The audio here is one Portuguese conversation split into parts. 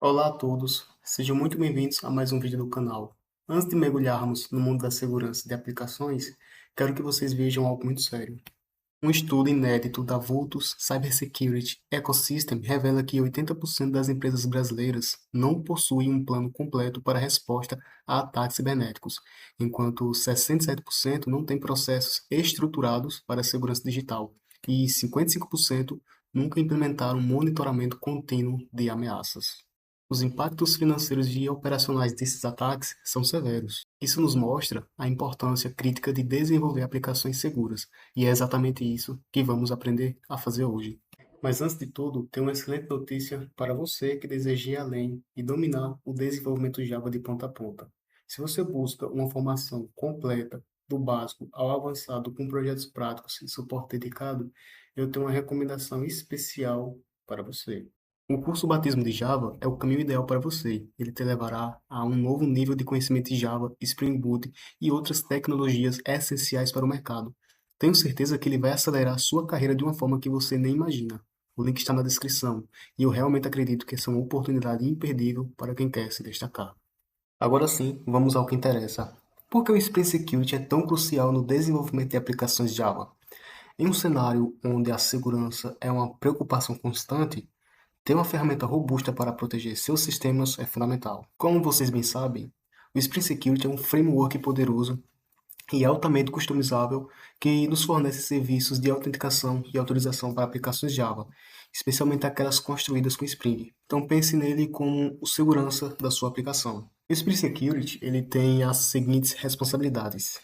Olá a todos, sejam muito bem-vindos a mais um vídeo do canal. Antes de mergulharmos no mundo da segurança de aplicações, quero que vocês vejam algo muito sério. Um estudo inédito da Vultus Cybersecurity Ecosystem revela que 80% das empresas brasileiras não possuem um plano completo para resposta a ataques cibernéticos, enquanto 67% não têm processos estruturados para a segurança digital e 55% nunca implementaram um monitoramento contínuo de ameaças. Os impactos financeiros e operacionais desses ataques são severos. Isso nos mostra a importância crítica de desenvolver aplicações seguras, e é exatamente isso que vamos aprender a fazer hoje. Mas antes de tudo, tenho uma excelente notícia para você que deseja ir além e dominar o desenvolvimento Java de ponta a ponta. Se você busca uma formação completa, do básico ao avançado com projetos práticos e suporte dedicado, eu tenho uma recomendação especial para você. O curso Batismo de Java é o caminho ideal para você. Ele te levará a um novo nível de conhecimento de Java, Spring Boot e outras tecnologias essenciais para o mercado. Tenho certeza que ele vai acelerar a sua carreira de uma forma que você nem imagina. O link está na descrição e eu realmente acredito que essa é uma oportunidade imperdível para quem quer se destacar. Agora sim, vamos ao que interessa. Por que o Spring Security é tão crucial no desenvolvimento de aplicações Java? Em um cenário onde a segurança é uma preocupação constante, ter uma ferramenta robusta para proteger seus sistemas é fundamental. Como vocês bem sabem, o Spring Security é um framework poderoso e altamente customizável que nos fornece serviços de autenticação e autorização para aplicações Java, especialmente aquelas construídas com Spring. Então pense nele como o segurança da sua aplicação. O Spring Security ele tem as seguintes responsabilidades: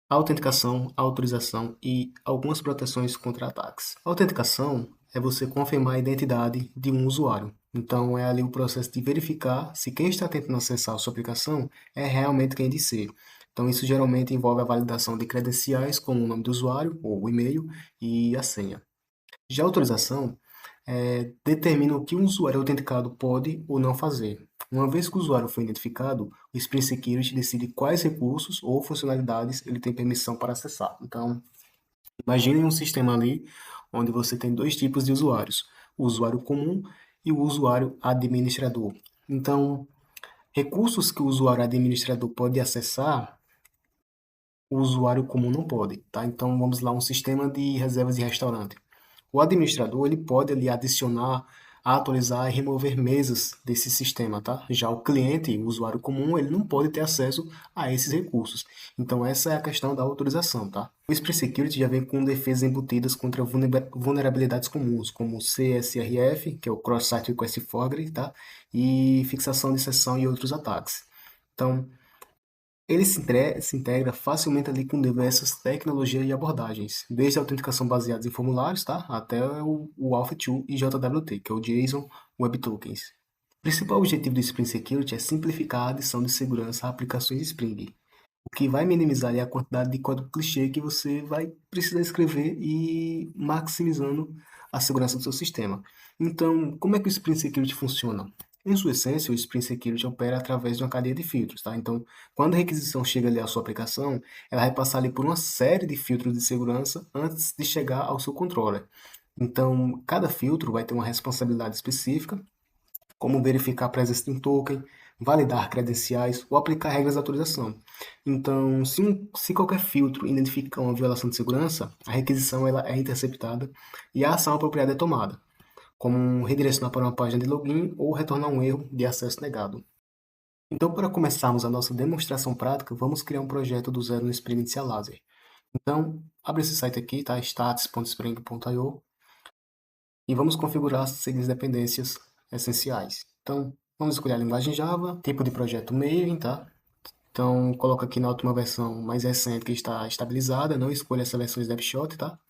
autenticação, autorização e algumas proteções contra ataques. A autenticação é você confirmar a identidade de um usuário. Então, é ali o processo de verificar se quem está tentando acessar a sua aplicação é realmente quem diz ser. Então, isso geralmente envolve a validação de credenciais, como o nome do usuário, ou o e-mail, e a senha. Já a autorização determina o que um usuário autenticado pode ou não fazer. Uma vez que o usuário foi identificado, o Spring Security decide quais recursos ou funcionalidades ele tem permissão para acessar. Então, imagine um sistema ali onde você tem dois tipos de usuários: o usuário comum e o usuário administrador. Então, recursos que o usuário administrador pode acessar, o usuário comum não pode, tá? Então, vamos lá, um sistema de reservas de restaurante. O administrador ele pode ali adicionar, atualizar e remover mesas desse sistema, tá? Já o cliente, o usuário comum, ele não pode ter acesso a esses recursos. Então essa é a questão da autorização, tá? O Spring Security já vem com defesas embutidas contra vulnerabilidades comuns, como o CSRF, que é o Cross-Site Request Forgery, tá? E fixação de sessão e outros ataques. Então, ele se integra facilmente ali com diversas tecnologias e abordagens, desde a autenticação baseada em formulários, tá? Até o Auth2 e JWT, que é o JSON Web Tokens. O principal objetivo do Spring Security é simplificar a adição de segurança a aplicações Spring, o que vai minimizar ali a quantidade de código clichê que você vai precisar escrever e maximizando a segurança do seu sistema. Então, como é que o Spring Security funciona? Em sua essência, o Spring Security opera através de uma cadeia de filtros, tá? Então, quando a requisição chega ali à sua aplicação, ela vai passar ali por uma série de filtros de segurança antes de chegar ao seu controller. Então, cada filtro vai ter uma responsabilidade específica, como verificar a presença de um token, validar credenciais ou aplicar regras de autorização. Então, se qualquer filtro identifica uma violação de segurança, a requisição ela é interceptada e a ação apropriada é tomada, como redirecionar para uma página de login ou retornar um erro de acesso negado. Então, para começarmos a nossa demonstração prática, vamos criar um projeto do zero no Spring Initial Laser. Então, abre esse site aqui, tá? stats.spring.io e vamos configurar as seguintes dependências essenciais. Então, vamos escolher a linguagem Java, tipo de projeto Maven, tá? Então, coloca aqui na última versão mais recente que está estabilizada, não escolha essa versão snapshot, tá?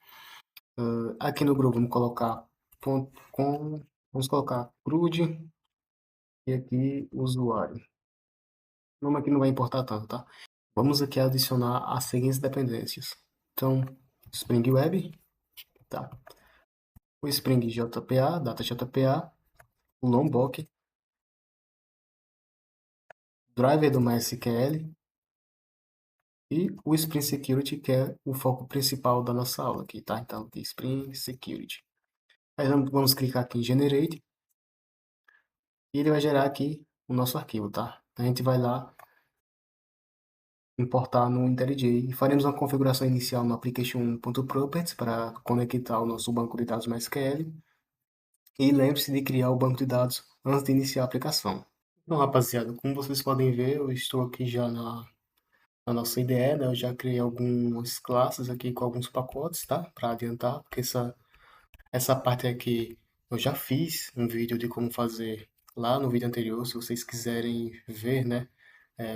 Aqui no grupo vamos colocar .com, vamos colocar CRUD e aqui usuário. O nome aqui não vai importar tanto, tá? Vamos aqui adicionar as seguintes dependências. Então, Spring Web, tá? O Spring JPA, Data JPA, o Lombok, driver do MySQL e o Spring Security, que é o foco principal da nossa aula aqui, tá? Então, de Spring Security. Aí vamos clicar aqui em Generate E ele vai gerar aqui o nosso arquivo, tá? A gente vai lá importar no IntelliJ e faremos uma configuração inicial no application.properties para conectar o nosso banco de dados MySQL. E lembre-se de criar o banco de dados antes de iniciar a aplicação. Então, rapaziada, como vocês podem ver, eu estou aqui já na nossa IDE, né? Eu já criei algumas classes aqui com alguns pacotes, tá? Para adiantar, porque essa parte aqui eu já fiz um vídeo de como fazer lá no vídeo anterior, se vocês quiserem ver, né?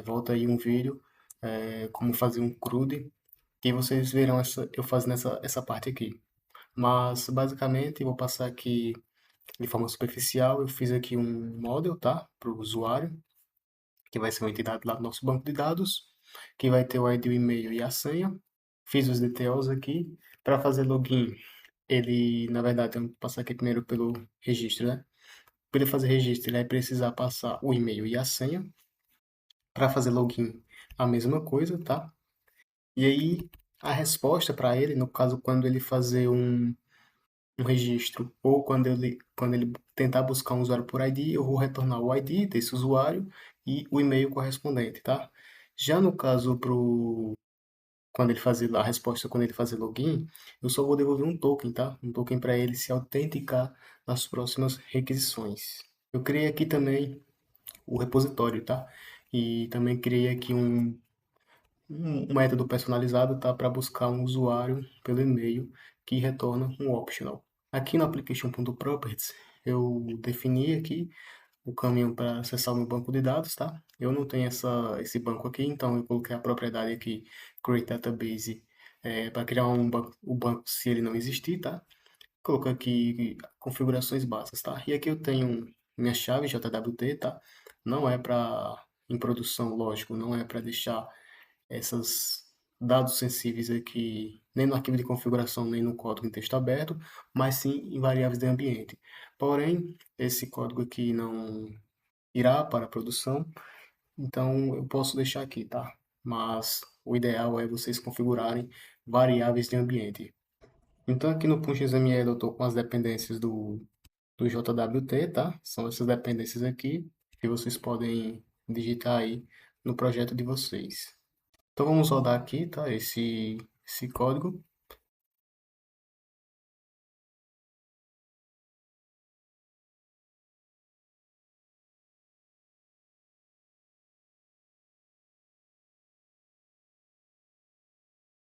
Volta aí um vídeo, como fazer um CRUD, e vocês verão eu fazendo essa parte aqui. Mas, basicamente, eu vou passar aqui de forma superficial. Eu fiz aqui um model, tá? Para o usuário, que vai ser uma entidade lá do nosso banco de dados, que vai ter o ID, o e-mail e a senha. Fiz os details aqui. Para fazer login, ele, na verdade, eu vou passar aqui primeiro pelo registro, né? Para ele fazer registro, ele vai precisar passar o e-mail e a senha. Para fazer login, a mesma coisa, tá? E aí, a resposta para ele, no caso, quando ele fazer um registro, ou quando ele tentar buscar um usuário por ID, eu vou retornar o ID desse usuário e o e-mail correspondente, tá? Já no caso quando ele fazer a resposta, quando ele fazer login, eu só vou devolver um token, tá? Um token para ele se autenticar nas próximas requisições. Eu criei aqui também o repositório, tá? E também criei aqui um método personalizado, tá? Para buscar um usuário pelo e-mail que retorna um optional. Aqui no application.properties, eu defini aqui o caminho para acessar o meu banco de dados, tá? Eu não tenho esse banco aqui, então eu coloquei a propriedade aqui, create database, para criar o banco se ele não existir, tá? Coloco aqui configurações básicas, tá? E aqui eu tenho minha chave JWT, tá? Não é para em produção, lógico, não é para deixar esses dados sensíveis aqui nem no arquivo de configuração, nem no código em texto aberto, mas sim em variáveis de ambiente. Porém, esse código aqui não irá para a produção, então eu posso deixar aqui, tá? Mas o ideal é vocês configurarem variáveis de ambiente. Então aqui no Punch.xml eu estou com as dependências do JWT, tá? São essas dependências aqui que vocês podem digitar aí no projeto de vocês. Então vamos rodar aqui, tá? Esse código.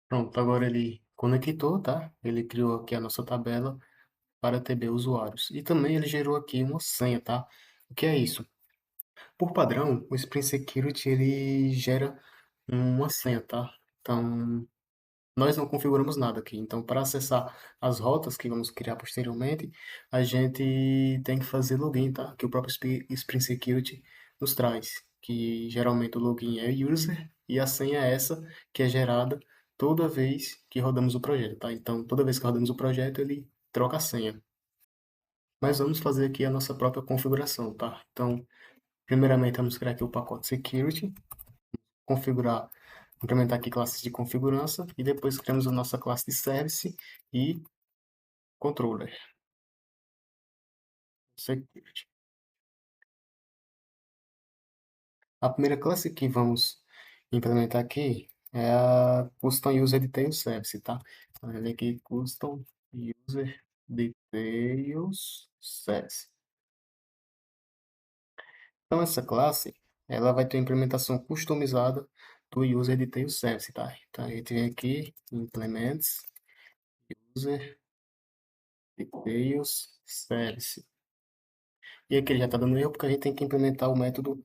Pronto, agora ele conectou, tá? Ele criou aqui a nossa tabela para TB usuários. E também ele gerou aqui uma senha, tá? O que é isso? Por padrão, o Spring Security ele gera uma senha, tá? Então, nós não configuramos nada aqui. Então, para acessar as rotas que vamos criar posteriormente, a gente tem que fazer login, tá? Que o próprio Spring Security nos traz. Que geralmente o login é user e a senha é essa que é gerada toda vez que rodamos o projeto, tá? Então, toda vez que rodamos o projeto, ele troca a senha. Mas vamos fazer aqui a nossa própria configuração, tá? Então, primeiramente, vamos criar aqui o pacote Security, configurar, implementar aqui classes de configurança e depois criamos a nossa classe de Service e Controller. Security. A primeira classe que vamos implementar aqui é a Custom User Details Service, tá? Então, eu venho aqui Custom User Details Service. Então, essa classe, ela vai ter uma implementação customizada do User Details Service, tá? Então, a gente vem aqui, Implements, User Details Service. E aqui ele já está dando erro porque a gente tem que implementar o método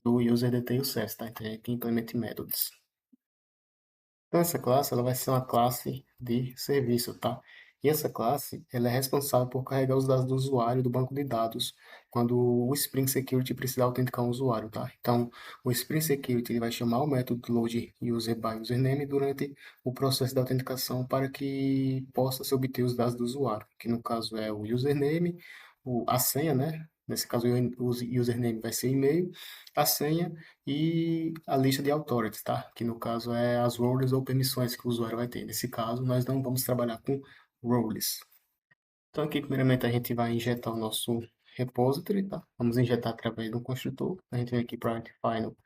do User Details Service, tá? Então, a gente implement methods. Então, essa classe ela vai ser uma classe de serviço, tá? E essa classe ela é responsável por carregar os dados do usuário do banco de dados quando o Spring Security precisar autenticar um usuário, tá? Então, o Spring Security ele vai chamar o método load user by username durante o processo de autenticação para que possa se obter os dados do usuário, que no caso é o username, a senha, né? Nesse caso, o username vai ser e-mail, a senha e a lista de authorities, tá? Que no caso é as roles ou permissões que o usuário vai ter. Nesse caso, nós não vamos trabalhar com roles. Então aqui, primeiramente, a gente vai injetar o nosso repository, tá? Vamos injetar através do construtor. A gente vem aqui para final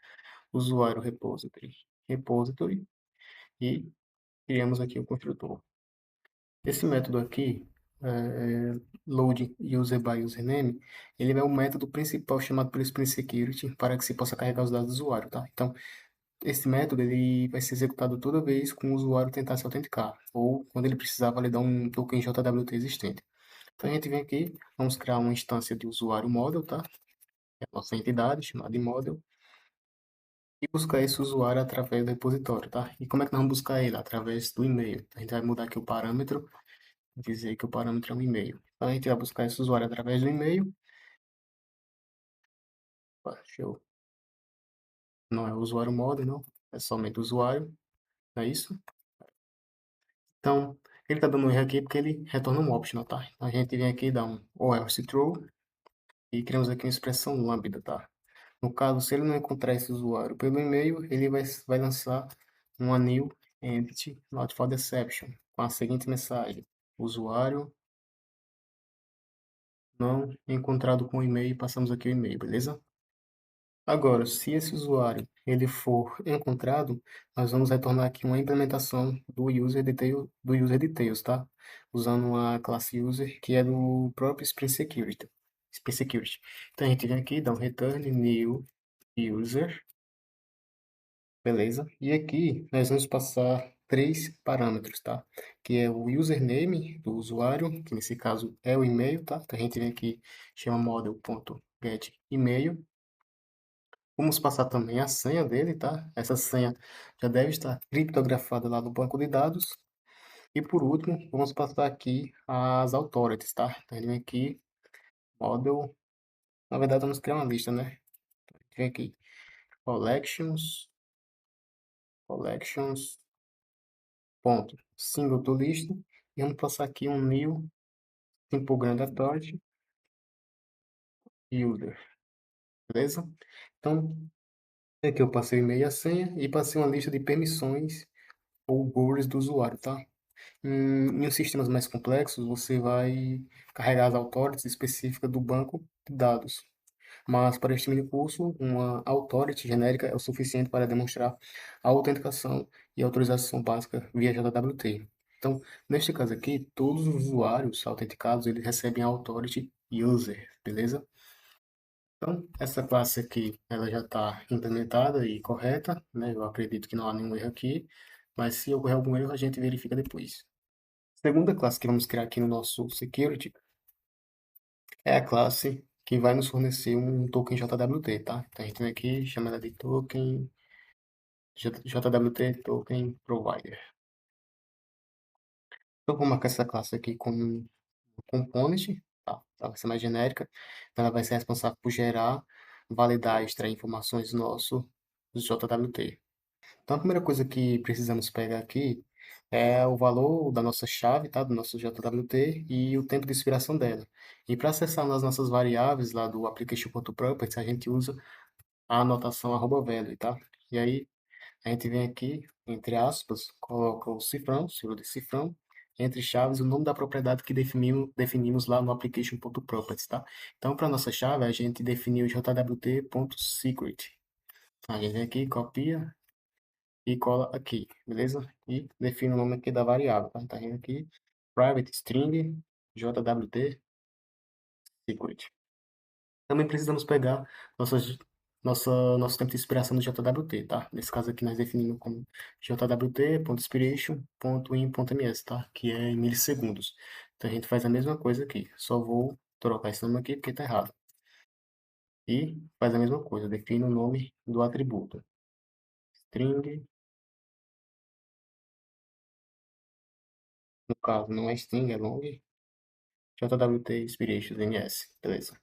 usuário repository e criamos aqui o construtor. Esse método aqui, load user by username, ele é o método principal chamado pelo Spring Security para que se possa carregar os dados do usuário, tá? Então, esse método ele vai ser executado toda vez que o usuário tentar se autenticar ou quando ele precisar validar um token JWT existente. Então, a gente vem aqui, vamos criar uma instância de usuário model, tá? É a nossa entidade chamada de model e buscar esse usuário através do repositório, tá? E como é que nós vamos buscar ele? Através do e-mail. A gente vai mudar aqui o parâmetro, dizer que o parâmetro é um e-mail. Então, a gente vai buscar esse usuário através do e-mail. Opa, show. Não é o usuário model, não. É somente o usuário. É isso? Então, ele está dando um erro aqui porque ele retorna um optional, tá? Então, a gente vem aqui e dá um or else true e criamos aqui uma expressão lambda, tá? No caso, se ele não encontrar esse usuário pelo e-mail, ele vai lançar uma new entity not for deception com a seguinte mensagem: usuário não encontrado com o e-mail, passamos aqui o e-mail, beleza? Agora, se esse usuário ele for encontrado, nós vamos retornar aqui uma implementação do user details, tá? Usando a classe user que é do próprio Spring Security. Spring Security. Então a gente vem aqui, dá um return new user, beleza? E aqui nós vamos passar três parâmetros, tá? Que é o username do usuário, que nesse caso é o e-mail, tá? Então a gente vem aqui, chama model.getEmail. Vamos passar também a senha dele, tá? Essa senha já deve estar criptografada lá no banco de dados. E por último, vamos passar aqui as authorities, tá? Então, ele vem aqui, model. Na verdade, vamos criar uma lista, né? Vem aqui, collections, ponto, single to list. E vamos passar aqui um new simple grand authority user, beleza? Então, aqui eu passei o e-mail e a senha e passei uma lista de permissões ou goals do usuário, tá? Em sistemas mais complexos, você vai carregar as authorities específicas do banco de dados. Mas para este mini curso, uma authority genérica é o suficiente para demonstrar a autenticação e autorização básica via JWT. Então, neste caso aqui, todos os usuários autenticados, eles recebem a authority user, beleza? Então, essa classe aqui, ela já está implementada e correta, né? Eu acredito que não há nenhum erro aqui, mas se ocorrer algum erro, a gente verifica depois. Segunda classe que vamos criar aqui no nosso security é a classe que vai nos fornecer um token JWT, tá? Então a gente vem aqui, chama ela de token JWT Token Provider. Então vou marcar essa classe aqui como um component, tá? Ela vai ser mais genérica. Então ela vai ser responsável por gerar, validar e extrair informações do nosso JWT. Então, a primeira coisa que precisamos pegar aqui é o valor da nossa chave, tá? Do nosso JWT e o tempo de expiração dela. E para acessar nas nossas variáveis lá do application.properties, a gente usa a anotação @value, tá? E aí, a gente vem aqui, entre aspas, coloca o cifrão, símbolo de cifrão, entre chaves, o nome da propriedade que definimos lá no application.properties, tá? Então, para nossa chave, a gente definiu jwt.secret. A gente vem aqui, copia, e cola aqui, beleza? E define o nome aqui da variável, tá? Tá vendo aqui, private string jwt secret. Também precisamos pegar nosso tempo de expiração do jwt, tá? Nesse caso aqui nós definimos como jwt.expiration.in.ms, tá? Que é em milissegundos. Então a gente faz a mesma coisa aqui, só vou trocar esse nome aqui porque tá errado. E faz a mesma coisa, define o nome do atributo. String, no caso não é string, é long, JWT Inspiration MS, beleza.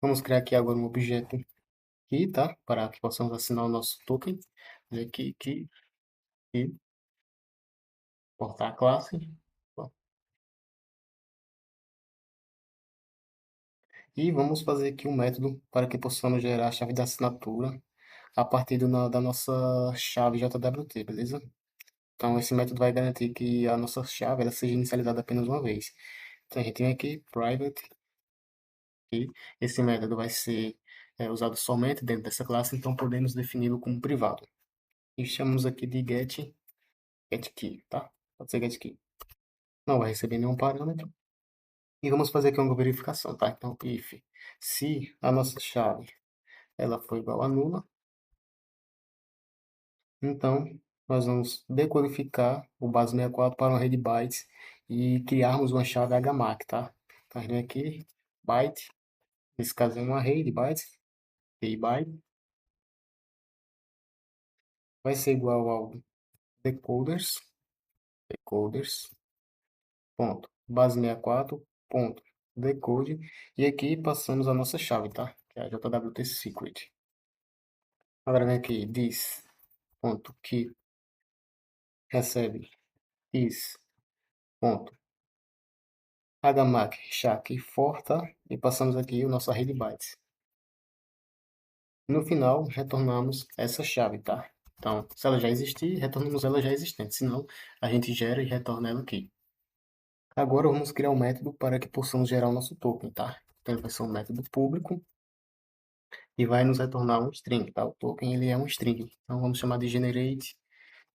Vamos criar aqui agora um objeto aqui, tá? Para que possamos assinar o nosso token. Aqui, e portar a classe. E vamos fazer aqui um método para que possamos gerar a chave da assinatura a partir da nossa chave JWT, beleza? Então, esse método vai garantir que a nossa chave ela seja inicializada apenas uma vez. Então, a gente tem aqui private E esse método vai ser usado somente dentro dessa classe, então podemos defini-lo como privado. E chamamos aqui de getKey, tá? Pode ser getKey. Não vai receber nenhum parâmetro. E vamos fazer aqui uma verificação, tá? Então, if, se a nossa chave ela for igual a nula, então nós vamos decodificar o base 64 para uma rede bytes e criarmos uma chave HMAC, tá? Então, a gente vem aqui, byte, nesse caso é uma array de bytes, e byte vai ser igual ao decoders, ponto, base 64, ponto, decode, e aqui passamos a nossa chave, tá? Que é a JWT secret. Agora vem aqui, this, ponto, que recebe is, ponto, HMAC, SHAC, for, tá? E passamos aqui o nosso array de bytes. No final, retornamos essa chave, tá? Então, se ela já existir, retornamos ela já existente. Senão, a gente gera e retorna ela aqui. Agora, vamos criar um método para que possamos gerar o nosso token, tá? Então, ele vai ser um método público e vai nos retornar um string, tá? O token, ele é um string. Então, vamos chamar de generate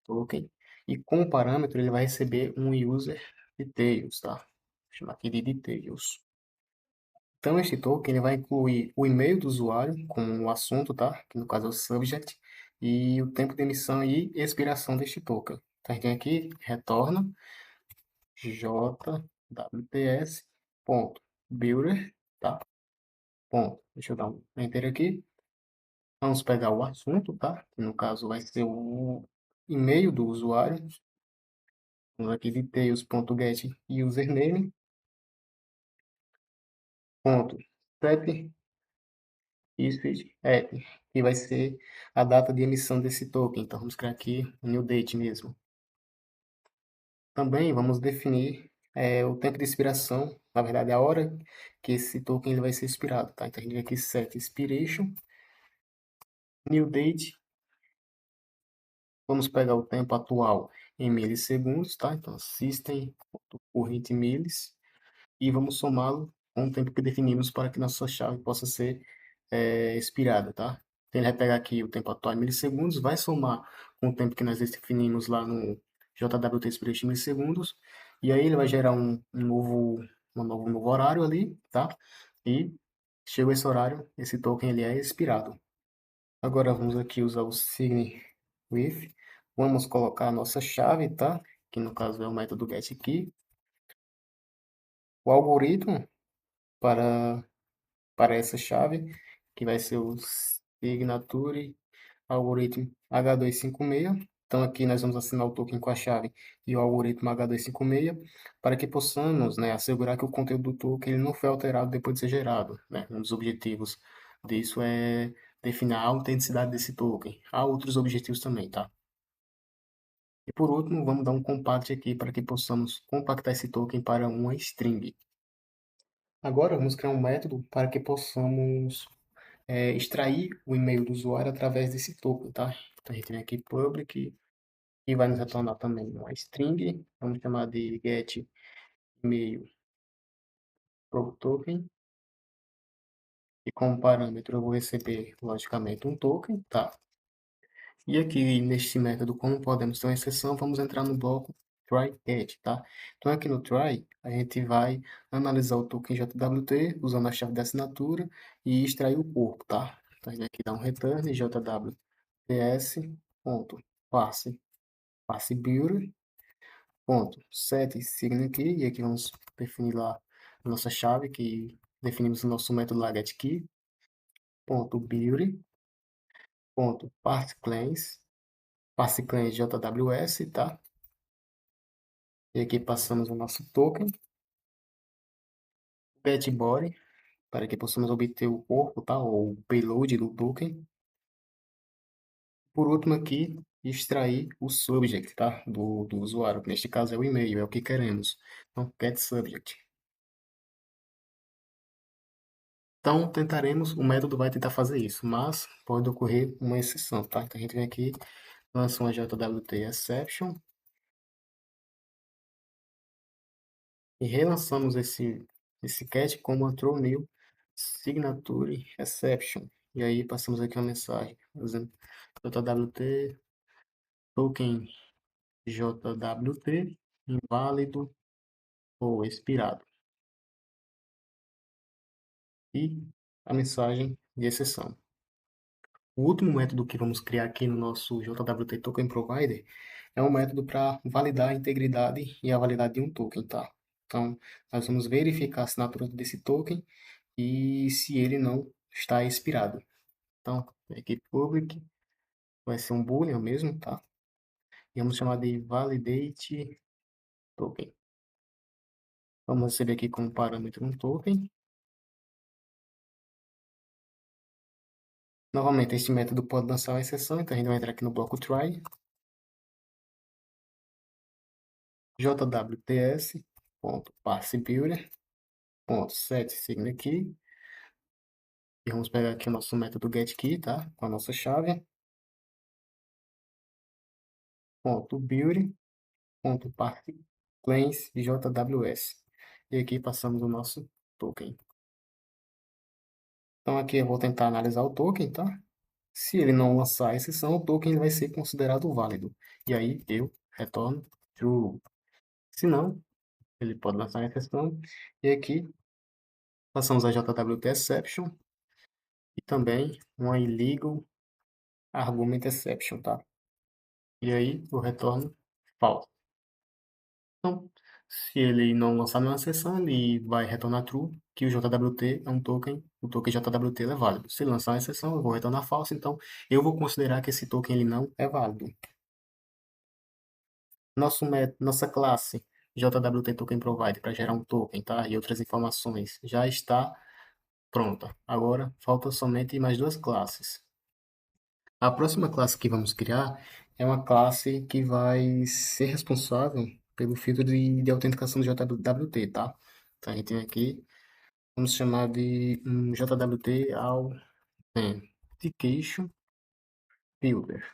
token. E como parâmetro, ele vai receber um user details, tá? Vou chamar aqui de details. Então, este token ele vai incluir o e-mail do usuário com o assunto, tá? Que no caso é o subject, e o tempo de emissão e expiração deste token. Então, a gente tem aqui, retorna jwts.builder, tá? Ponto. Deixa eu dar um enter aqui. Vamos pegar o assunto, tá? Que no caso vai ser o e-mail do usuário. Vamos aqui, details.get username, ponto, set isFeed app, que vai ser a data de emissão desse token. Então, vamos criar aqui um new date mesmo. Também vamos definir o tempo de expiração, na verdade, a hora que esse token ele vai ser expirado, tá? Então, a gente vem aqui set expiration, new date, vamos pegar o tempo atual em milissegundos, tá? Então, system.current milis, e vamos somá-lo com o tempo que definimos para que nossa chave possa ser expirada, tá? Então, ele vai pegar aqui o tempo atual em milissegundos, vai somar com o tempo que nós definimos lá no JWT Expiration em milissegundos, e aí ele vai gerar um novo horário ali, tá? E chegou esse horário, esse token ele é expirado. Agora vamos aqui usar o sign with, vamos colocar a nossa chave, tá? Que no caso é o método getKey. O algoritmo para essa chave, que vai ser o signature algoritmo H256. Então, aqui nós vamos assinar o token com a chave e o algoritmo H256 para que possamos, né, assegurar que o conteúdo do token ele não foi alterado depois de ser gerado, né? Um dos objetivos disso é definir a autenticidade desse token. Há outros objetivos também, tá? E por último, vamos dar um compact aqui para que possamos compactar esse token para uma string. Agora, vamos criar um método para que possamos extrair o e-mail do usuário através desse token, tá? Então, a gente vem aqui public e vai nos retornar também uma string. Vamos chamar de get email pro token. E como parâmetro eu vou receber, logicamente, um token, tá? E aqui neste método, como podemos ter uma exceção, vamos entrar no bloco try_get, tá? Então aqui no try, a gente vai analisar o token JWT usando a chave de assinatura e extrair o corpo, tá? Então a gente aqui dá um return jwts.parse builder, ponto, set sign key, e aqui vamos definir lá a nossa chave, que definimos o nosso método lá getKey, ponto, builder, ponto, parseclans JWS, tá? E aqui passamos o nosso token, getBody, para que possamos obter o corpo, tá? Ou o payload do token. Por último aqui, extrair o subject, tá? Do usuário, que neste caso é o e-mail, é o que queremos. Então, getSubject. Então, tentaremos, o método vai tentar fazer isso, mas pode ocorrer uma exceção, tá? Então, a gente vem aqui, lança uma JWT exception e relançamos esse get como a true new signature exception. E aí passamos aqui uma mensagem, por exemplo, JWT, token JWT, inválido ou expirado. E a mensagem de exceção. O último método que vamos criar aqui no nosso JWT Token Provider é um método para validar a integridade e a validade de um token, tá? Então, nós vamos verificar a assinatura desse token e se ele não está expirado. Então, aqui public vai ser um boolean mesmo, tá? E vamos chamar de validate token. Vamos receber aqui como parâmetro um token. Novamente, este método pode lançar uma exceção, então a gente vai entrar aqui no bloco try, jwts.parseBuilder.setSignKey, e vamos pegar aqui o nosso método getKey, tá? Com a nossa chave, .build.parseClaimsJWS. E aqui passamos o nosso token. Então aqui eu vou tentar analisar o token, tá? Se ele não lançar a exceção, o token vai ser considerado válido. E aí eu retorno true. Se não, ele pode lançar a exceção. E aqui passamos a JWT exception e também uma illegal argument exception, tá? E aí eu retorno false. Então, se ele não lançar nenhuma exceção, ele vai retornar true, que o JWT é um token, o token JWT é válido. Se ele lançar uma exceção, eu vou retornar false, então eu vou considerar que esse token ele não é válido. Nossa classe JWT Token Provider para gerar um token, tá? E outras informações já está pronta. Agora falta somente mais duas classes. A próxima classe que vamos criar é uma classe que vai ser responsável pelo filtro de autenticação do JWT, tá? Então a gente tem aqui, vamos chamar de JWT Authentication Filter.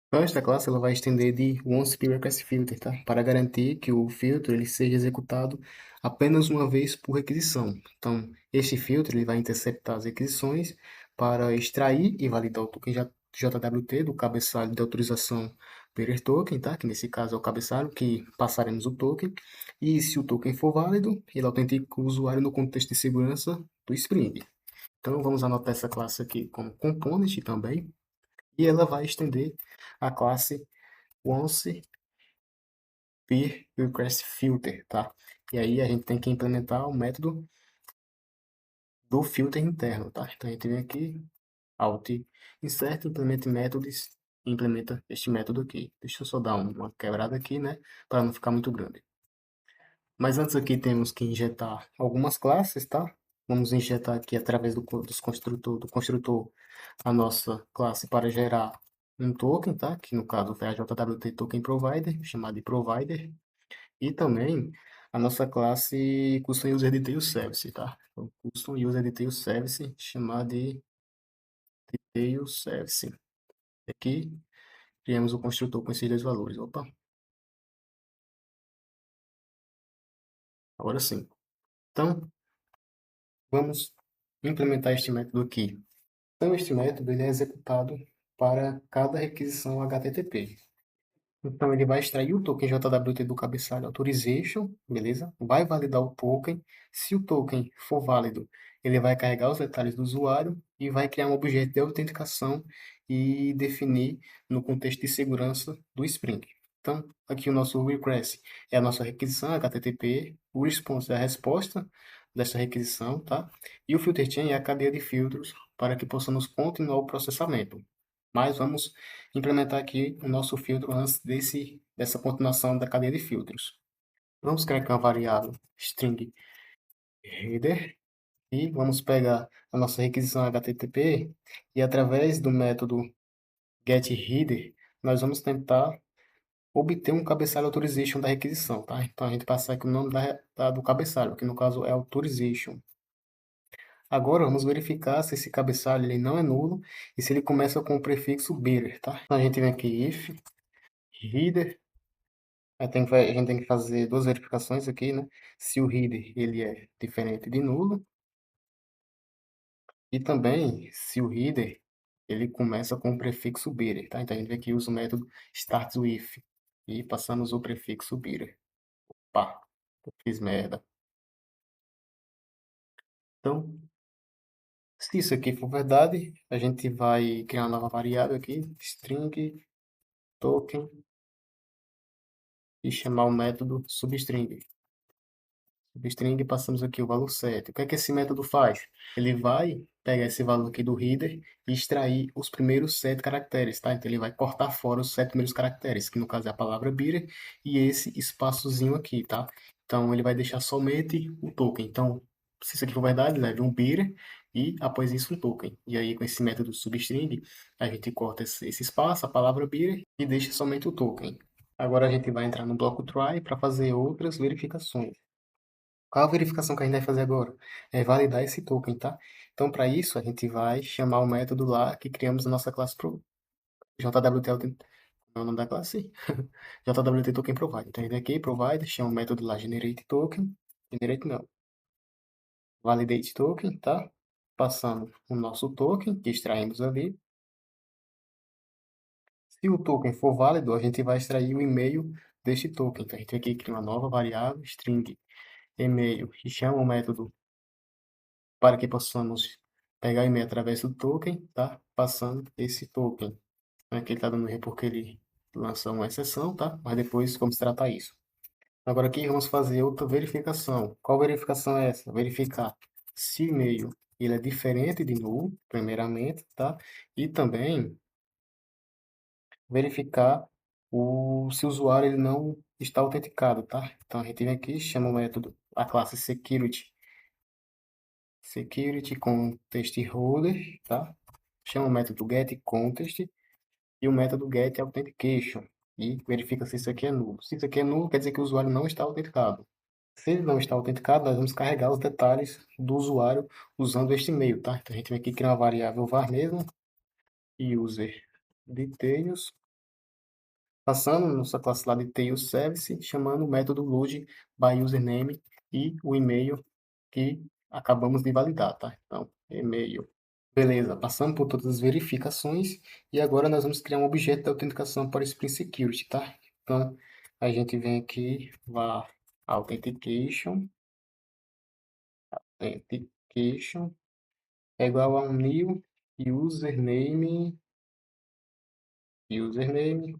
Então, esta classe ela vai estender de Once per Request Filter, tá? Para garantir que o filtro ele seja executado apenas uma vez por requisição. Então, este filtro ele vai interceptar as requisições para extrair e validar o token JWT do cabeçalho de autorização per token, tá? Que nesse caso é o cabeçalho que passaremos o token. E se o token for válido, ele autentica o usuário no contexto de segurança do Spring. Então, vamos anotar essa classe aqui como component também e ela vai estender a classe once per request filter, tá? E aí a gente tem que implementar o método do filter interno, tá? Então a gente vem aqui, alt insert, implement methods, e implementa este método aqui. Deixa eu só dar uma quebrada aqui, né? Para não ficar muito grande. Mas antes aqui temos que injetar algumas classes, tá? Vamos injetar aqui através do construtor a nossa classe para gerar um token, tá? Que no caso foi a JWT Token Provider, chamado de Provider. E também a nossa classe Custom User Detail Service, tá? Então, Custom User Detail Service, chamada de Detail Service. Aqui criamos o construtor com esses dois valores. Opa, agora sim. Então, vamos implementar este método aqui. Então, este método ele é executado para cada requisição HTTP. Então, ele vai extrair o token JWT do cabeçalho authorization, beleza? Vai validar o token. Se o token for válido, ele vai carregar os detalhes do usuário e vai criar um objeto de autenticação e definir no contexto de segurança do Spring. Então, aqui o nosso request é a nossa requisição HTTP, o response é a resposta dessa requisição, tá? E o filter chain é a cadeia de filtros para que possamos continuar o processamento. Mas vamos implementar aqui o nosso filtro antes dessa continuação da cadeia de filtros. Vamos criar aqui uma variável string header e vamos pegar a nossa requisição HTTP e através do método getHeader nós vamos tentar obter um cabeçalho authorization da requisição, tá? Então a gente passa aqui o nome do cabeçalho, que no caso é authorization. Agora vamos verificar se esse cabeçalho ele não é nulo e se ele começa com o prefixo bearer, tá? Então a gente vem aqui if header A gente tem que fazer duas verificações aqui, né? Se o header ele é diferente de nulo e também se o header ele começa com o prefixo bearer, tá? Então a gente aqui usa o método starts with e passamos o prefixo bearer. Pá, eu fiz merda. Então, se isso aqui for verdade, a gente vai criar uma nova variável aqui, string token, e chamar o método substring. Substring, passamos aqui o valor 7. O que é que esse método faz? Ele vai pegar esse valor aqui do header e extrair os primeiros 7 caracteres, tá? Então ele vai cortar fora os 7 primeiros caracteres, que no caso é a palavra beater, e esse espaçozinho aqui, tá? Então ele vai deixar somente o token. Então, se isso aqui for verdade, leve um beater e após isso um token. E aí com esse método substring, a gente corta esse espaço, a palavra beater, e deixa somente o token. Agora a gente vai entrar no bloco try para fazer outras verificações. Qual a verificação que a gente vai fazer agora? É validar esse token, tá? Então, para isso, a gente vai chamar o método lá que criamos na nossa classe pro JWT, não é o nome da classe? JWT Token Provide. Então, a gente vem aqui, provide, chama o método lá generate token, generate não, validate token, tá? Passando o nosso token que extraímos ali. Se o token for válido, a gente vai extrair o e-mail deste token. Então, a gente aqui cria uma nova variável, string e-mail, e chama o método para que possamos pegar o e-mail através do token, tá? Passando esse token. Aqui ele está dando erro porque ele lançou uma exceção, tá? Mas depois vamos tratar isso. Agora aqui vamos fazer outra verificação. Qual verificação é essa? Verificar se o e-mail ele é diferente de null, primeiramente, tá? E também verificar se o usuário ele não está autenticado, tá? Então a gente vem aqui, chama o método, a classe security context holder, tá? Chama o método getContext e o método getAuthentication e verifica se isso aqui é nulo. Se isso aqui é nulo, quer dizer que o usuário não está autenticado. Se ele não está autenticado, nós vamos carregar os detalhes do usuário usando este e-mail, tá? Então a gente vai aqui criar uma variável var mesmo, user details, passando nossa classe lá de details service, chamando o método load by username e o e-mail que acabamos de validar, tá? Então, e-mail. Beleza, passamos por todas as verificações e agora nós vamos criar um objeto de autenticação para o Spring Security, tá? Então, a gente vem aqui, var authentication, authentication é igual a um new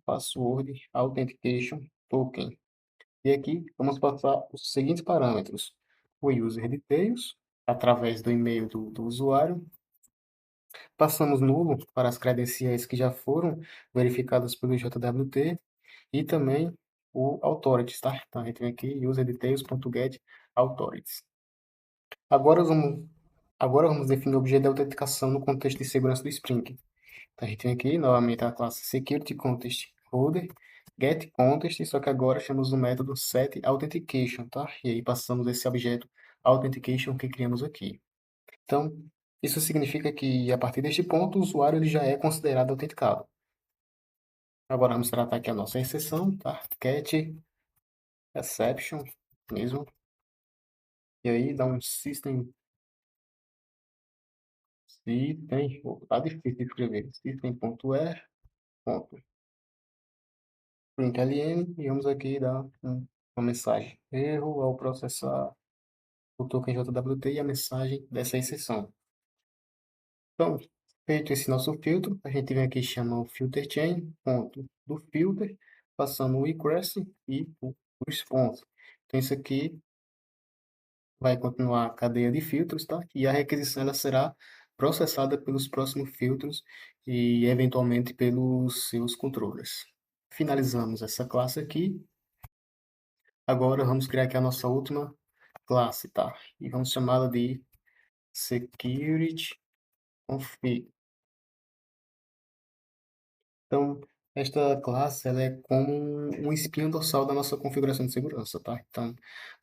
password authentication token. E aqui vamos passar os seguintes parâmetros: o user details, através do e-mail do usuário. Passamos nulo para as credenciais que já foram verificadas pelo JWT e também o authorities, tá? Então a gente vem aqui userdetails.getAuthorities. Agora vamos, agora vamos definir o objeto de autenticação no contexto de segurança do Spring. Então a gente vem aqui novamente a classe securityContextHolder getContext, só que agora chamamos o método setAuthentication, tá? E aí passamos esse objeto authentication que criamos aqui. Então, isso significa que, a partir deste ponto, o usuário ele já é considerado autenticado. Agora vamos tratar aqui a nossa exceção, tá? Cat exception mesmo. E aí dá um system, tá difícil de escrever, system.er, ponto, println, e vamos aqui dar uma mensagem. Erro ao processar o token JWT e a mensagem dessa exceção. Então, feito esse nosso filtro, a gente vem aqui e chama o filter chain, ponto do filter, passando o egress e o response. Então, isso aqui vai continuar a cadeia de filtros, tá? E a requisição ela será processada pelos próximos filtros e, eventualmente, pelos seus controllers. Finalizamos essa classe aqui. Agora, vamos criar aqui a nossa última classe, tá? E vamos chamá-la de security config. Então, Esta classe ela é como um espinho dorsal da nossa configuração de segurança, tá? Então,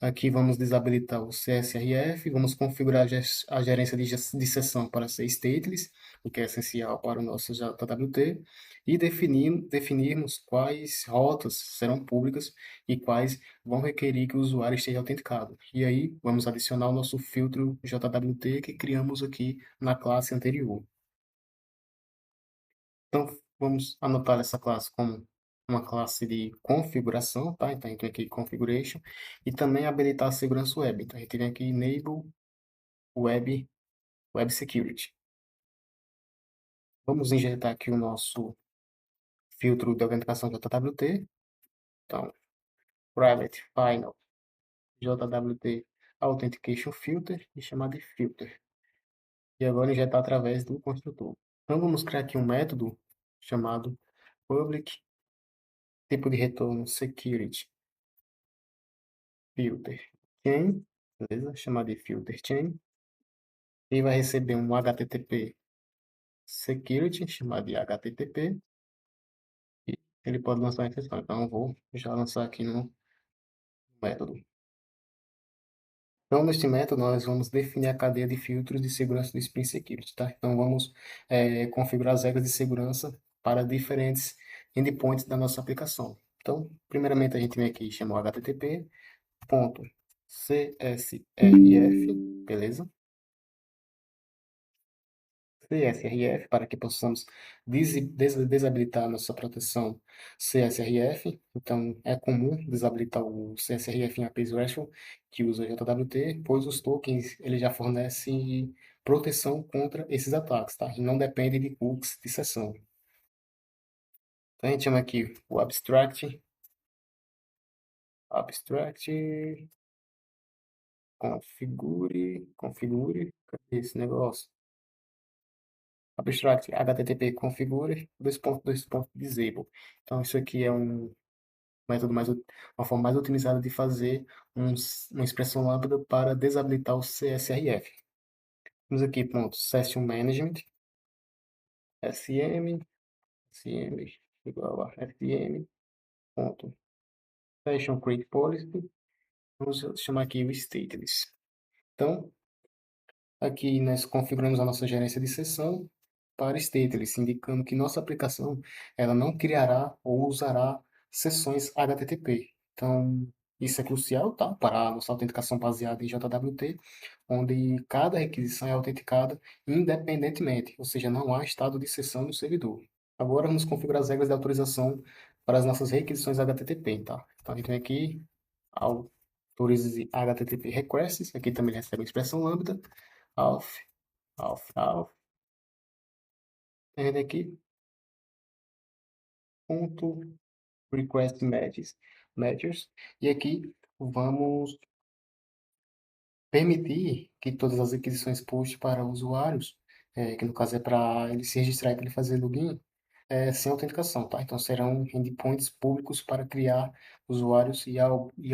aqui vamos desabilitar o CSRF, vamos configurar a gerência de sessão para ser stateless, o que é essencial para o nosso JWT, e definirmos quais rotas serão públicas e quais vão requerir que o usuário esteja autenticado. E aí, vamos adicionar o nosso filtro JWT que criamos aqui na classe anterior. Então, vamos anotar essa classe como uma classe de configuração, tá? Então, a gente tem aqui configuration e também habilitar a segurança web. Então, a gente tem aqui enable web security. Vamos injetar aqui o nosso filtro de autenticação JWT. Então, private final JWT authentication filter e chamar de filter. E agora injetar através do construtor. Então, vamos criar aqui um método chamado public tipo de retorno security filter chain, beleza? Chamar de filter chain. E vai receber um HTTP security, chamado de HTTP. E ele pode lançar uma exceção. Então, eu vou já lançar aqui no método. Então, neste método, nós vamos definir a cadeia de filtros de segurança do Spring Security, tá? Então, vamos configurar as regras de segurança para diferentes endpoints da nossa aplicação. Então, primeiramente, a gente vem aqui e chama o http.csrf, beleza? CSRF, para que possamos desabilitar nossa proteção CSRF. Então, é comum desabilitar o CSRF em APIs RESTful, que usa JWT, pois os tokens ele já fornecem proteção contra esses ataques, tá? E não depende de hooks de sessão. Então, a gente chama aqui o abstract configure, cadê esse negócio? Abstract HTTP configure disable. Então, isso aqui é um método uma forma mais otimizada de fazer uma expressão lambda para desabilitar o CSRF. Temos aqui, pronto, Session Management, SM igual a SM, ponto, Session Create Policy, vamos chamar aqui o Stateless. Então, aqui nós configuramos a nossa gerência de sessão para stateless, indicando que nossa aplicação ela não criará ou usará sessões HTTP. Então, isso é crucial, tá? Para a nossa autenticação baseada em JWT, onde cada requisição é autenticada independentemente, ou seja, não há estado de sessão no servidor. Agora vamos configurar as regras de autorização para as nossas requisições HTTP, tá? Então, a gente vem aqui, autorize HTTP requests, aqui também recebe a expressão lambda, auth, auth, aqui, ponto request matches, e aqui vamos permitir que todas as requisições post para usuários, que no caso é para ele se registrar e para ele fazer login, sem autenticação, tá? Então serão endpoints públicos para criar usuários e a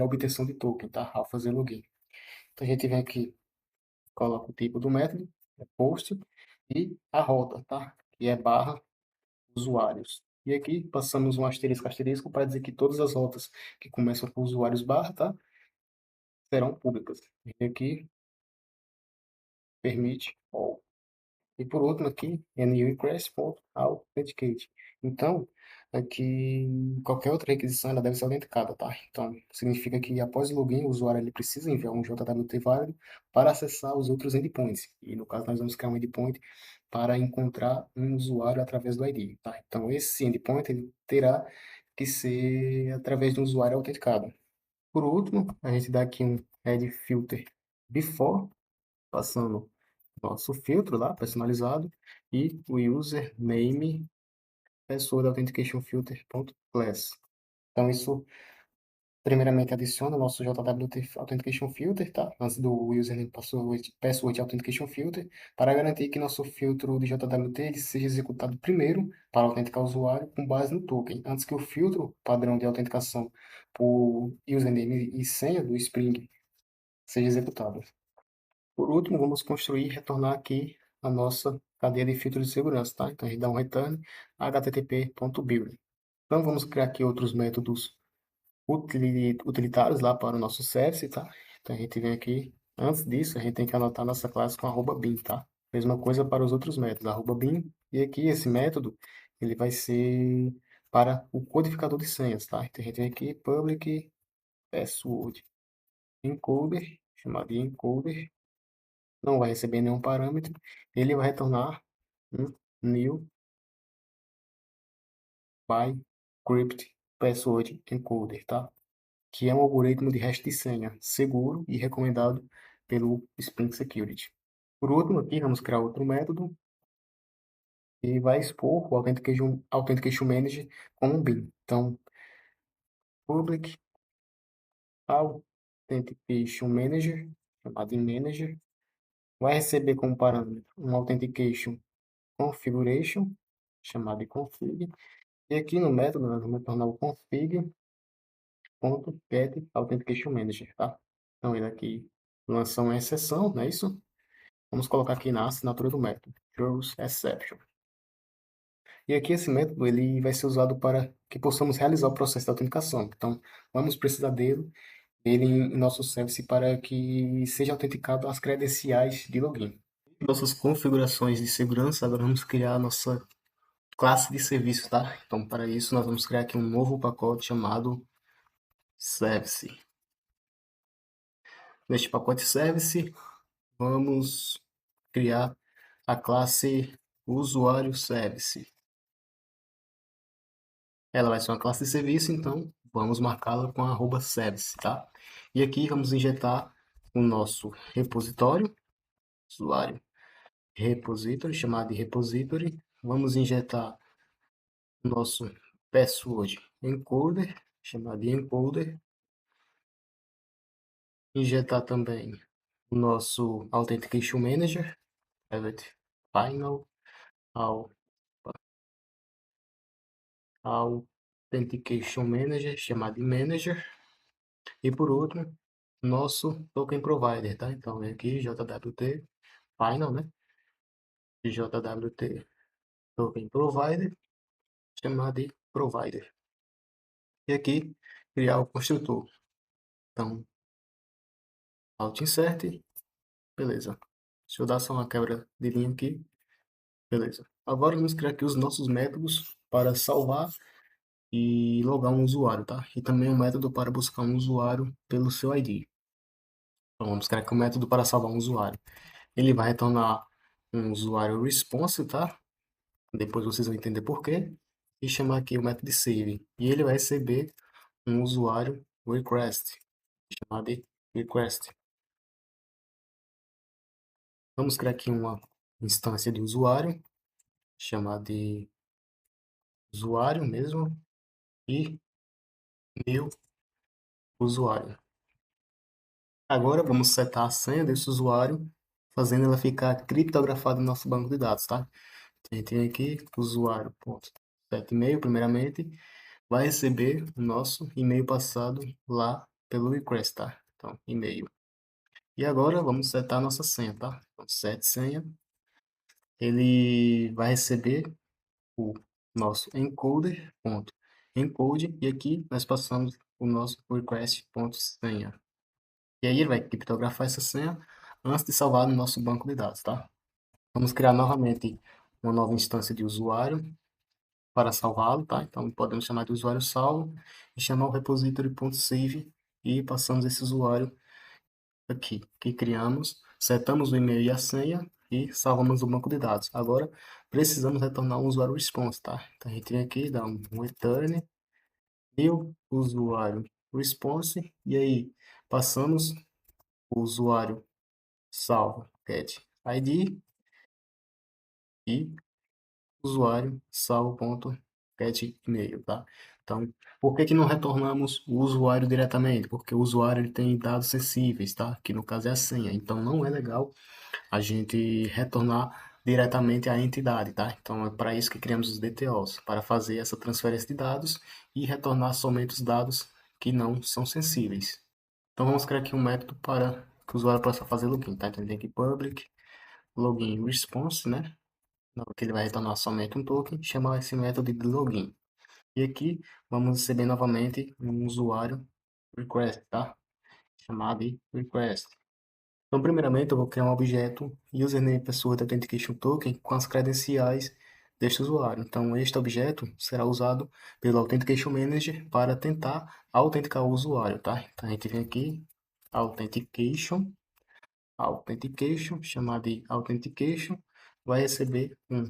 obtenção de token, tá? Ao fazer login. Então a gente vem aqui, coloca o tipo do método, post, e a rota, tá? Que é barra usuários. E aqui passamos um asterisco para dizer que todas as rotas que começam com usuários barra, tá? Serão públicas. E aqui permite all. E por último aqui, NURequest.authenticate. Então, aqui qualquer outra requisição ela deve ser autenticada, tá? Então, significa que após o login, o usuário ele precisa enviar um JWT válido para acessar os outros endpoints. E no caso, nós vamos criar um endpoint para encontrar um usuário através do ID, tá? Então, esse endpoint ele terá que ser através de um usuário autenticado. Por último, a gente dá aqui um add filter before, passando nosso filtro lá, personalizado, e o username pessoa da authentication filter.class. Então, isso primeiramente adiciona o nosso JWT Authentication Filter, tá? Antes do username password Authentication Filter, para garantir que nosso filtro de JWT ele seja executado primeiro para autenticar o usuário com base no token, antes que o filtro padrão de autenticação por username e senha do Spring seja executado. Por último, vamos construir e retornar aqui a nossa cadeia de filtros de segurança, tá? Então, a gente dá um return http.build. Então, vamos criar aqui outros métodos utilitários lá para o nosso service, tá? Então, a gente vem aqui, antes disso, a gente tem que anotar nossa classe com @bin, tá? Mesma coisa para os outros métodos, @bin, e aqui esse método, ele vai ser para o codificador de senhas, tá? Então, a gente vem aqui, public password encoder, chamado de encoder, não vai receber nenhum parâmetro, ele vai retornar um new by crypt password encoder, tá? Que é um algoritmo de hash de senha seguro e recomendado pelo Spring Security. Por último, aqui vamos criar outro método que vai expor o Authentication Manager como um bin. Então, public Authentication Manager, chamado de Manager, vai receber como parâmetro um Authentication Configuration, chamado de config, e aqui no método nós vamos tornar o config.get Authentication Manager, tá? Então, ele aqui lança uma exceção, não é isso? Vamos colocar aqui na assinatura do método, throws exception. E aqui esse método ele vai ser usado para que possamos realizar o processo de autenticação. Então, vamos precisar dele em nosso service para que seja autenticado as credenciais de login. Nossas configurações de segurança, agora vamos criar a nossa classe de serviço, tá? Então, para isso, nós vamos criar aqui um novo pacote chamado service. Neste pacote service, vamos criar a classe usuário service. Ela vai ser uma classe de serviço, então vamos marcá-la com @service, tá? E aqui vamos injetar o nosso repositório, usuário repository, chamado de repository. Vamos injetar o nosso password encoder, chamado de encoder. Injetar também o nosso Authentication Manager, private final, Authentication Manager, chamado de Manager. E por último, nosso Token Provider, tá? Então, vem aqui, JWT Final, né? JWT Token Provider, chamado de Provider. E aqui, criar o construtor. Então, Alt Insert, beleza. Deixa eu dar só uma quebra de linha aqui. Beleza. Agora vamos criar aqui os nossos métodos para salvar e logar um usuário, tá? E também um método para buscar um usuário pelo seu ID. Então vamos criar aqui um método para salvar um usuário. Ele vai retornar um usuário response, tá? Depois vocês vão entender por quê. E chamar aqui o método de save. E ele vai receber um usuário request, chamado de request. Vamos criar aqui uma instância de usuário, chamada de usuário mesmo, e meu usuário. Agora vamos setar a senha desse usuário, fazendo ela ficar criptografada no nosso banco de dados, tá? Então, a gente tem aqui usuário.setemail, primeiramente, vai receber o nosso e-mail passado lá pelo request, tá? Então, e-mail. E agora vamos setar a nossa senha, tá? Então, set senha. Ele vai receber o nosso encoder.encode e aqui nós passamos o nosso request.senha. E aí ele vai criptografar essa senha antes de salvar no nosso banco de dados, tá? Vamos criar novamente uma nova instância de usuário para salvá-lo, tá? Então podemos chamar de usuário salvo e chamar o repository.save e passamos esse usuário aqui que criamos, setamos o e-mail e a senha e salvamos o banco de dados. Agora precisamos retornar um usuário response, tá? Então a gente vem aqui, dá um return e o usuário response e aí passamos o usuário salvo get ID e usuário salvo.get e-mail, tá? Então, por que que não retornamos o usuário diretamente? Porque o usuário ele tem dados sensíveis, tá? Que no caso é a senha. Então, não é legal a gente retornar diretamente à entidade, tá? Então, é para isso que criamos os DTOs, para fazer essa transferência de dados e retornar somente os dados que não são sensíveis. Então, vamos criar aqui um método para que o usuário possa fazer login, tá? Então, tem aqui public login response, né? Que ele vai retornar somente um token, chamar esse método de login. E aqui vamos receber novamente um usuário request, tá? Chamado de request. Então, primeiramente, eu vou criar um objeto username password authentication token com as credenciais deste usuário. Então, este objeto será usado pelo Authentication Manager para tentar autenticar o usuário, tá? Então, a gente vem aqui, authentication, chamar de authentication, vai receber um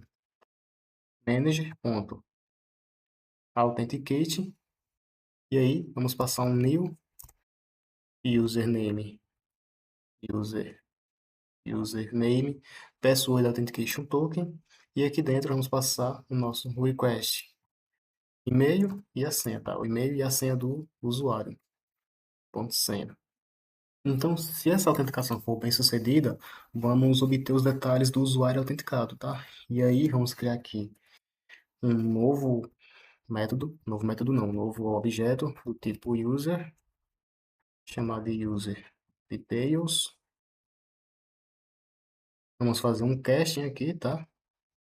manager.authenticate, e aí vamos passar um new username, user, username, password authentication token, e aqui dentro vamos passar o nosso request, e-mail e a senha, tá? O e-mail e a senha do usuário, ponto senha. Então, se essa autenticação for bem sucedida, vamos obter os detalhes do usuário autenticado, tá? E aí vamos criar aqui um novo método não, um novo objeto do tipo user, chamado de user details. Vamos fazer um casting aqui, tá?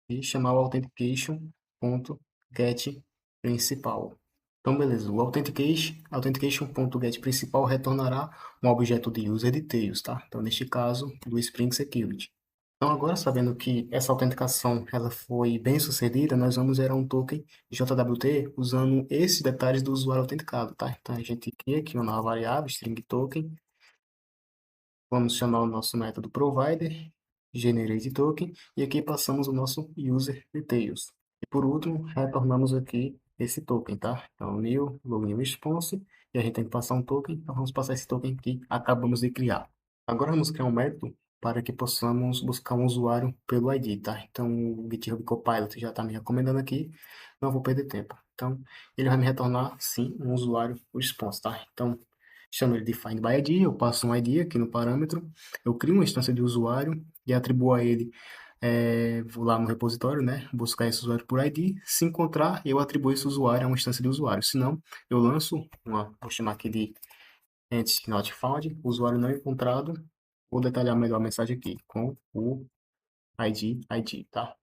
E chamar o authentication.get principal. Então, beleza. O authentication.get principal retornará um objeto de user details, tá? Então, neste caso, do Spring Security. Então, agora sabendo que essa autenticação ela foi bem sucedida, nós vamos gerar um token JWT usando esses detalhes do usuário autenticado, tá? Então, a gente cria aqui uma nova variável, string token. Vamos chamar o nosso método provider, generate token, e aqui passamos o nosso user details. E por último, retornamos aqui esse token, tá? Então, new login response, e a gente tem que passar um token, então vamos passar esse token que acabamos de criar. Agora vamos criar um método para que possamos buscar um usuário pelo ID, tá? Então, o GitHub Copilot já está me recomendando aqui, não vou perder tempo. Então, ele vai me retornar, sim, um usuário response, tá? Então, chamo ele de find by ID, eu passo um ID aqui no parâmetro, eu crio uma instância de usuário e atribuo a ele, vou lá no repositório, né, buscar esse usuário por ID, se encontrar, eu atribuo esse usuário a uma instância de usuário, se não, eu lanço vou chamar aqui de entity not found, usuário não encontrado, vou detalhar melhor a mensagem aqui, com o ID, tá?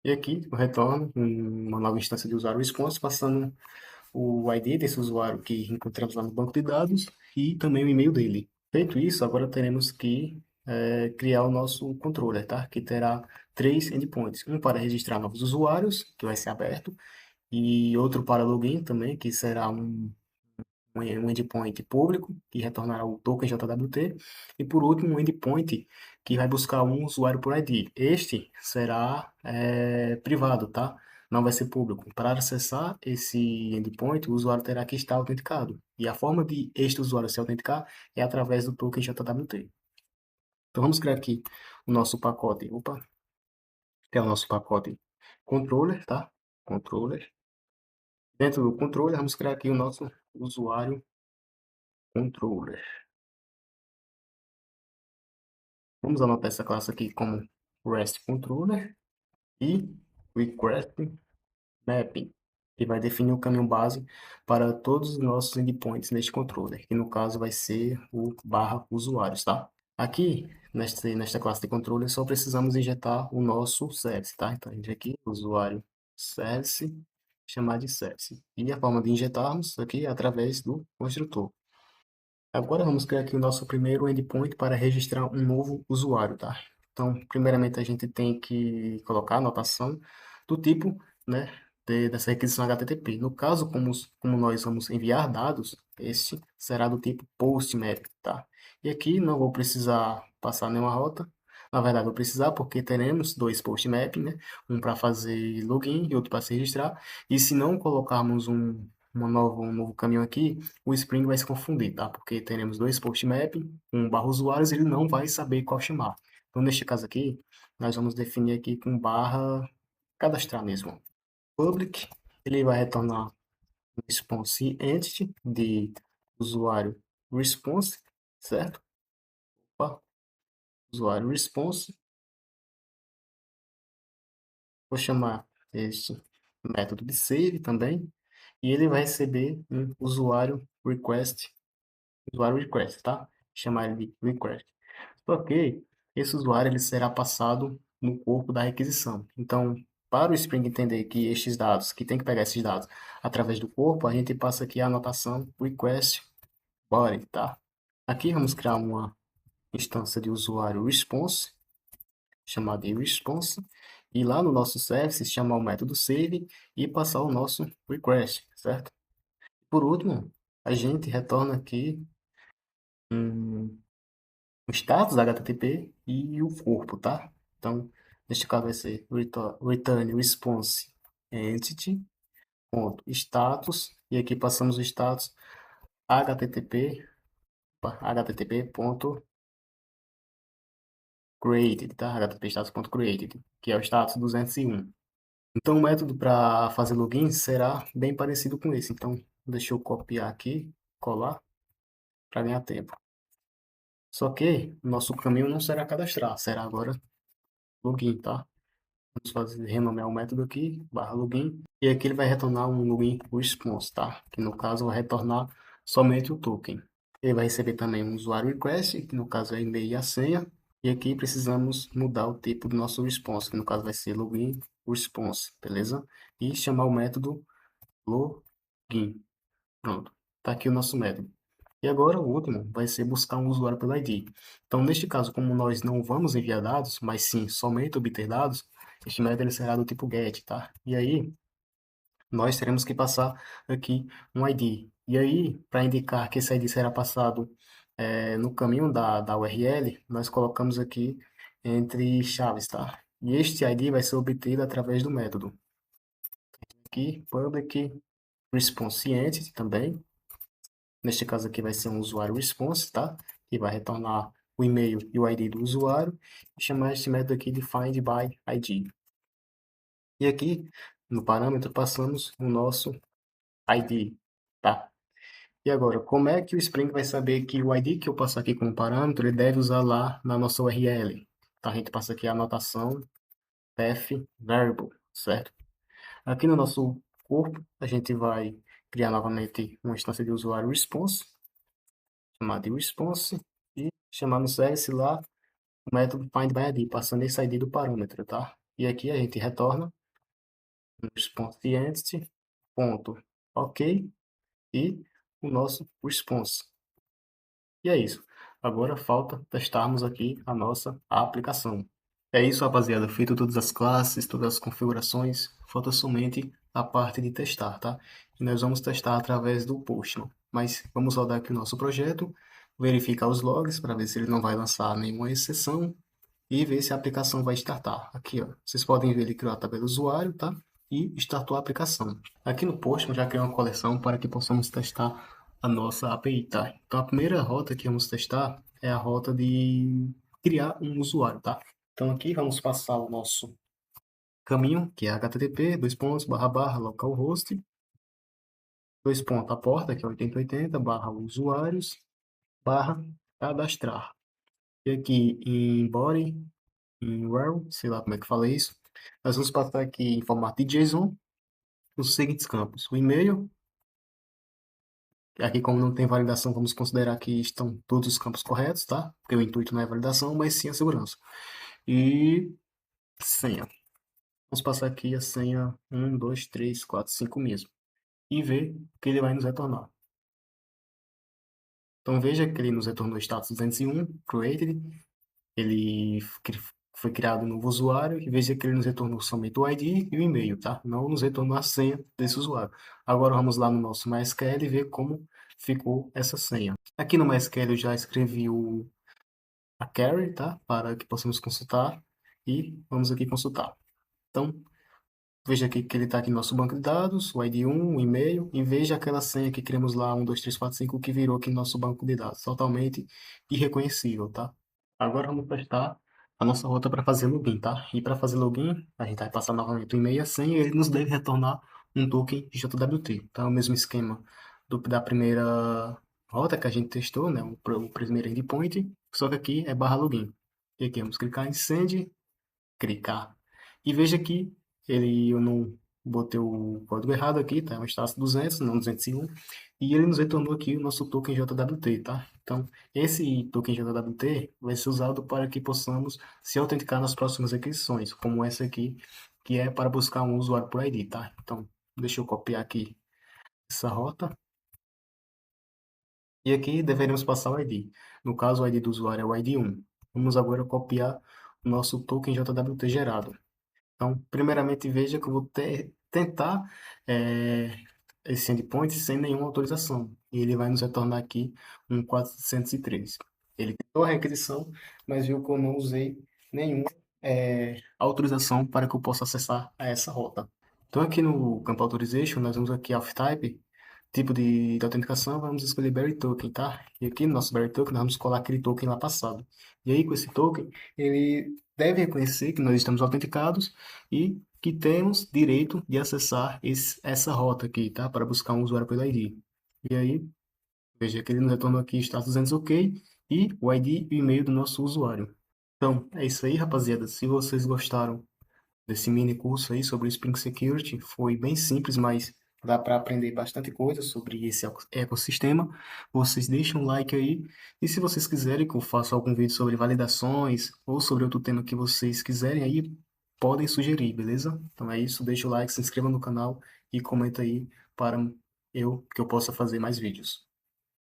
E aqui eu retorno uma nova instância de usuário response, passando o ID desse usuário que encontramos lá no banco de dados e também o e-mail dele. Feito isso, agora teremos que criar o nosso controller, tá? Que terá três endpoints. Um para registrar novos usuários, que vai ser aberto, e outro para login também, que será um endpoint público, que retornará o token JWT, e por último, um endpoint que vai buscar um usuário por ID. Este será privado, tá? Não vai ser público. Para acessar esse endpoint, o usuário terá que estar autenticado. E a forma de este usuário se autenticar é através do token JWT. Então vamos criar aqui o nosso pacote. Opa, que é o nosso pacote controller, tá? Controller. Dentro do controller, vamos criar aqui o nosso usuário controller. Vamos anotar essa classe aqui como REST Controller e Request Mapping, que vai definir o caminho base para todos os nossos endpoints neste controller, que no caso vai ser o barra usuários, tá? Aqui, nesta classe de controller, só precisamos injetar o nosso service, tá? Então, a gente aqui, usuário service, chamar de service. E a forma de injetarmos aqui é através do construtor. Agora vamos criar aqui o nosso primeiro endpoint para registrar um novo usuário, tá? Então, primeiramente a gente tem que colocar a anotação do tipo, né, dessa requisição HTTP. No caso, como nós vamos enviar dados, este será do tipo PostMap, tá? E aqui não vou precisar passar nenhuma rota. Na verdade, vou precisar porque teremos dois PostMap, né? Um para fazer login e outro para se registrar. E se não colocarmos um novo caminho aqui, o Spring vai se confundir, tá? Porque teremos dois postmap, um barra usuários, ele não vai saber qual chamar. Então, neste caso aqui, nós vamos definir aqui com barra cadastrar mesmo. Public, ele vai retornar um response entity de usuário response, certo? Opa, usuário response. Vou chamar este método de save também. E ele vai receber um usuário request, tá? Chamar ele de request. Só que esse usuário ele será passado no corpo da requisição. Então, para o Spring entender que estes dados, que tem que pegar esses dados através do corpo, a gente passa aqui a anotação request body, tá? Aqui vamos criar uma instância de usuário response, chamada de response, e lá no nosso service chamar o método save e passar o nosso request, certo? Por último, a gente retorna aqui um, o status HTTP e o corpo, tá? Então, neste caso vai ser return response entity ponto status, e aqui passamos o status http ponto created, tá? http status ponto created, que é o status 201. Então, o método para fazer login será bem parecido com esse. Então, deixa eu copiar aqui, colar, para ganhar tempo. Só que o nosso caminho não será cadastrar, será agora login, tá? Vamos fazer, renomear o método aqui, barra login, e aqui ele vai retornar um login response, tá? Que no caso vai retornar somente o token. Ele vai receber também um usuário request, que no caso é e-mail e a senha, e aqui precisamos mudar o tipo do nosso response, que no caso vai ser login response, beleza? E chamar o método login. Pronto, tá aqui o nosso método. E agora o último vai ser buscar um usuário pelo ID. Então, neste caso, como nós não vamos enviar dados, mas sim somente obter dados, este método ele será do tipo GET, tá? E aí, nós teremos que passar aqui um ID. E aí, para indicar que esse ID será passado no caminho da URL, nós colocamos aqui entre chaves, tá? E este ID vai ser obtido através do método. Aqui, public response entity também. Neste caso aqui vai ser um usuário response, tá? Que vai retornar o e-mail e o ID do usuário e chamar este método aqui de find by ID. E aqui, no parâmetro, passamos o nosso ID, tá? E agora, como é que o Spring vai saber que o ID que eu passo aqui como parâmetro, ele deve usar lá na nossa URL? Então, a gente passa aqui a anotação path variable, certo? Aqui no nosso corpo, a gente vai criar novamente uma instância de usuário response, chamada de response, e chamar no service lá o método findById, passando esse ID do parâmetro, tá? E aqui a gente retorna um response entity, ponto, ok, e o nosso response. E é isso. Agora falta testarmos aqui a nossa aplicação. É isso, rapaziada. Feito todas as classes, todas as configurações, falta somente a parte de testar, tá? E nós vamos testar através do Postman. Mas vamos rodar aqui o nosso projeto, verificar os logs para ver se ele não vai lançar nenhuma exceção e ver se a aplicação vai startar. Aqui, ó, vocês podem ver ele criou a tabela usuário, tá? E startou a aplicação. Aqui no Postman já criei uma coleção para que possamos testar a nossa API, tá? Então a primeira rota que vamos testar é a rota de criar um usuário, tá? Então aqui vamos passar o nosso caminho, que é http, dois pontos, barra, barra, localhost, dois pontos, a porta, que é 8080, barra usuários, barra, cadastrar. E aqui em body, em where, sei lá como é que fala isso, nós vamos passar aqui em formato de JSON os seguintes campos. O e-mail, aqui como não tem validação, vamos considerar que estão todos os campos corretos, tá? Porque o intuito não é validação, mas sim a segurança. E senha. Vamos passar aqui a senha 1, 2, 3, 4, 5 mesmo. E ver o que ele vai nos retornar. Então veja que ele nos retornou status 201, created, ele foi criado um novo usuário, e veja que ele nos retornou somente o ID e o e-mail, tá? Não nos retornou a senha desse usuário. Agora vamos lá no nosso MySQL e ver como ficou essa senha. Aqui no MySQL eu já escrevi a query, tá? Para que possamos consultar e vamos aqui consultar. Então, veja aqui que ele está aqui no nosso banco de dados, o ID1, o e-mail, e veja aquela senha que criamos lá, 1, 2, 3, 4, 5, que virou aqui no nosso banco de dados, totalmente irreconhecível, tá? Agora vamos testar a nossa rota para fazer login, tá? E para fazer login, a gente vai passar novamente o e-mail e a senha, e ele nos deve retornar um token JWT. Então, é o mesmo esquema da primeira rota que a gente testou, né? O primeiro endpoint, só que aqui é barra login. E aqui vamos clicar em send, clicar. E veja que eu não botei o código errado aqui, tá? É um status 200, não 201. E ele nos retornou aqui o nosso token JWT, tá? Então, esse token JWT vai ser usado para que possamos se autenticar nas próximas requisições, como essa aqui que é para buscar um usuário por ID, tá? Então, deixa eu copiar aqui essa rota. E aqui deveremos passar o ID. No caso, o ID do usuário é o ID 1. Vamos agora copiar o nosso token JWT gerado. Então, primeiramente, veja que eu vou tentar esse endpoint sem nenhuma autorização. E ele vai nos retornar aqui um 403. Ele tentou a requisição, mas viu que eu não usei nenhuma autorização para que eu possa acessar a essa rota. Então, aqui no campo Authorization, nós vamos aqui Auth Type, tipo de autenticação, vamos escolher Berry Token, tá? E aqui no nosso Berry Token, nós vamos colar aquele token lá passado. E aí, com esse token, ele deve reconhecer que nós estamos autenticados e que temos direito de acessar essa rota aqui, tá? Para buscar um usuário pelo ID. E aí, veja que ele nos retornou aqui status 200 OK e o ID e o e-mail do nosso usuário. Então, é isso aí, rapaziada. Se vocês gostaram desse mini curso aí sobre Spring Security, foi bem simples, mas dá para aprender bastante coisa sobre esse ecossistema. Vocês deixam um like aí. E se vocês quiserem que eu faça algum vídeo sobre validações ou sobre outro tema que vocês quiserem aí, podem sugerir, beleza? Então é isso, deixa o like, se inscreva no canal e comenta aí para que eu possa fazer mais vídeos.